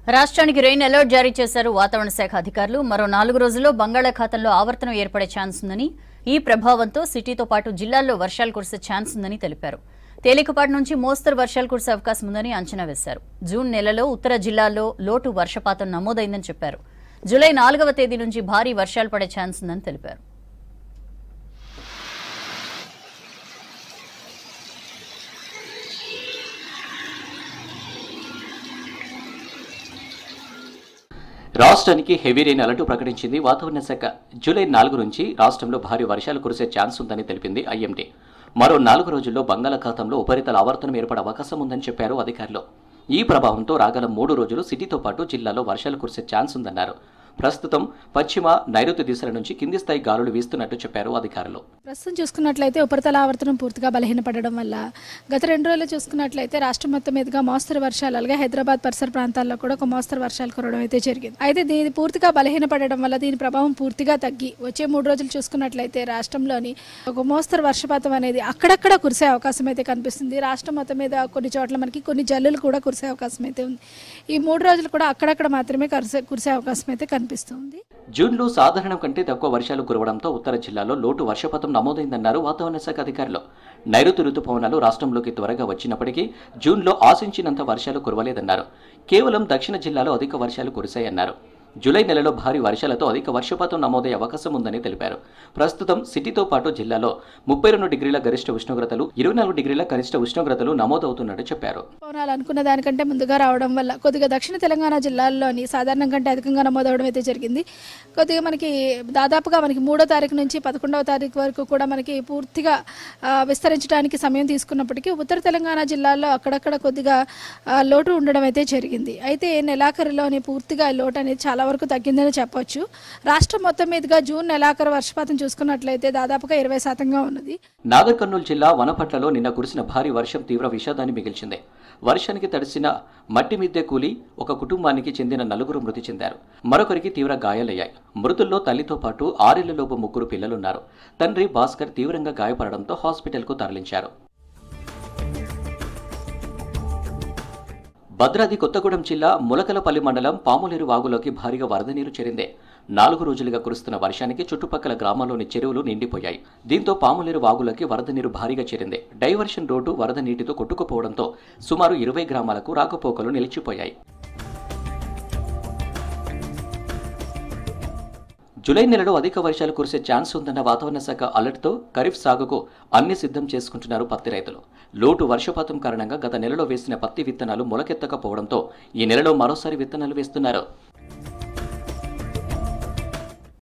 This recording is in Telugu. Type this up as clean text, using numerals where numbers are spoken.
రాష్ట్రానికి రెయిన్ అలర్ట్ జారీ చేశారు వాతావరణ శాఖ అధికారులు. మరో 4 రోజుల్లో బంగాళాఖాతంలో ఆవర్తనం ఏర్పడే ఛాన్స్ ఉందని, ఈ ప్రభావంతో సిటీతో పాటు జిల్లాల్లో వర్షాలు కురిసే ఛాన్స్ ఉందని తెలిపారు. తేలికపాటి నుంచి మోస్తరు వర్షాలు కురిసే అవకాశం ఉందని అంచనా వేశారు. జూన్ నెలలో ఉత్తర జిల్లాల్లో లోటు వర్షపాతం నమోదైందని చెప్పారు. జూలై 4వ తేదీ నుంచి భారీ వర్షాలు పడే ఛాన్స్ ఉందని తెలిపారు. రాష్ట్రానికి హెవీ రెయిన్ అలర్ట్ ప్రకటించింది వాతావరణ శాఖ. జూలై 4 నుంచి రాష్ట్రంలో భారీ వర్షాలు కురిసే ఛాన్స్ ఉందని తెలిపింది ఐఎండీ. మరో 4 రోజుల్లో బంగాళాఖాతంలో ఉపరితల ఆవర్తనం ఏర్పడే అవకాశం ఉందని చెప్పారు అధికారులు. ఈ ప్రభావంతో రాగల 3 రోజులు సిటీతో పాటు జిల్లాలో వర్షాలు కురిసే ఛాన్స్ ఉందన్నారు. ప్రస్తుతం పశ్చిమ నైరుతి దిశల నుంచి కింది స్థాయి గాలులు వీస్తున్నట్టు చెప్పారు అధికారులు. ప్రస్తుతం చూసుకున్నట్లయితే ఉపరితల ఆవర్తనం పూర్తిగా బలహీనపడడం వల్ల గత 2 రోజులు చూసుకున్నట్లయితే రాష్ట్రం మొత్తం మీదుగా మోస్తరు వర్షాలు, అలాగే హైదరాబాద్ పరిసర ప్రాంతాల్లో కూడా ఒక మోస్తరు వర్షాలు కురవడం అయితే జరిగింది. అయితే దీని పూర్తిగా బలహీనపడడం వల్ల దీని ప్రభావం పూర్తిగా తగ్గి వచ్చే 3 రోజులు చూసుకున్నట్లయితే రాష్ట్రంలోని ఒక మోస్తరు వర్షపాతం అనేది అక్కడక్కడ కురిసే అవకాశం అయితే కనిపిస్తుంది. రాష్ట్రం మొత్తం మీద కొన్ని చోట్ల మనకి కొన్ని జల్లులు కూడా కురిసే అవకాశం అయితే ఉంది. ఈ 3 రోజులు కూడా అక్కడక్కడ మాత్రమే కురిసే అవకాశం అయితే కనిపిస్తుంది. జూన్లో సాధారణం కంటే తక్కువ వర్షాలు కురవడంతో ఉత్తర జిల్లాలో లోటు వర్షపాతం నమోదైందన్నారు వాతావరణ శాఖ అధికారులు. నైరుతి రుతుపవనాలు రాష్ట్రంలోకి త్వరగా వచ్చినప్పటికీ జూన్లో ఆశించినంత వర్షాలు కురవలేదన్నారు. కేవలం దక్షిణ జిల్లాలో అధిక వర్షాలు కురిశాయన్నారు. జూలై నెలలో భారీ వర్షాలతో అధిక వర్షపాతం నమోదయ్యే అవకాశం ఉందని తెలిపారు. ప్రస్తుతం సిటీతో పాటు జిల్లాలో 32 డిగ్రీల గరిష్ట ఉష్ణోగ్రతలు, 24 డిగ్రీల కనిష్ట ఉష్ణోగ్రతలు నమోదవుతున్నట్టు చెప్పారు. అనుకున్న దానికంటే ముందుగా రావడం వల్ల కొద్దిగా దక్షిణ తెలంగాణ జిల్లాల్లోని సాధారణం కంటే అధికంగా నమోదవడం అయితే జరిగింది. కొద్దిగా మనకి దాదాపుగా మనకి 3వ తారీఖు నుంచి 11వ తారీఖు వరకు కూడా మనకి పూర్తిగా విస్తరించడానికి సమయం తీసుకున్నప్పటికీ ఉత్తర తెలంగాణ జిల్లాల్లో అక్కడక్కడ కొద్దిగా లోటు ఉండడం అయితే జరిగింది. అయితే నెలాఖరులోని పూర్తిగా లోటు అనేది చాలా వరకు తగ్గిందని చెప్పొచ్చు. రాష్ట్రం మొత్తం మీదుగా జూన్ నెలాఖరు వర్షపాతం చూసుకున్నట్లయితే దాదాపుగా 20% ఉన్నది. నాగర్ కర్నూలు జిల్లా వనపట్లలో నిన్న కురిసిన భారీ వర్షం తీవ్ర విషాదాన్ని మిగిల్చింది. వర్షానికి తడిసిన మట్టి మిద్దె కూలి ఒక కుటుంబానికి చెందిన 4 మృతి చెందారు. మరొకరికి తీవ్ర గాయాలయ్యాయి. మృతుల్లో తల్లితో పాటు 6 ఏళ్లలోపు 3 పిల్లలున్నారు. తండ్రి భాస్కర్ తీవ్రంగా గాయపడడంతో హాస్పిటల్కు తరలించారు. భద్రాద్రి కొత్తగూడెం జిల్లా ములకలపల్లి మండలం పాములేరు వాగులోకి భారీగా వరద నీరు చేరింది. 4 రోజులుగా కురుస్తున్న వర్షానికి చుట్టుపక్కల గ్రామాల్లోని చెరువులు నిండిపోయాయి. దీంతో పాములేరు వాగులోకి వరద నీరు భారీగా చేరింది. డైవర్షన్ రోడ్డు వరద నీటితో కొట్టుకుపోవడంతో సుమారు 20 గ్రామాలకు రాకపోకలు నిలిచిపోయాయి. జూలై నెలలో అధిక వర్షాలు కురిసే ఛాన్స్ ఉందన్న వాతావరణ శాఖ అలర్ట్తో ఖరీఫ్ సాగుకు అన్ని సిద్ధం చేసుకుంటున్నారు పత్తి రైతులు. లోటు వర్షపాతం కారణంగా గత నెలలో వేసిన పత్తి విత్తనాలు మొలకెత్తకపోవడంతో ఈ నెలలో మరోసారి విత్తనాలు వేస్తున్నారు.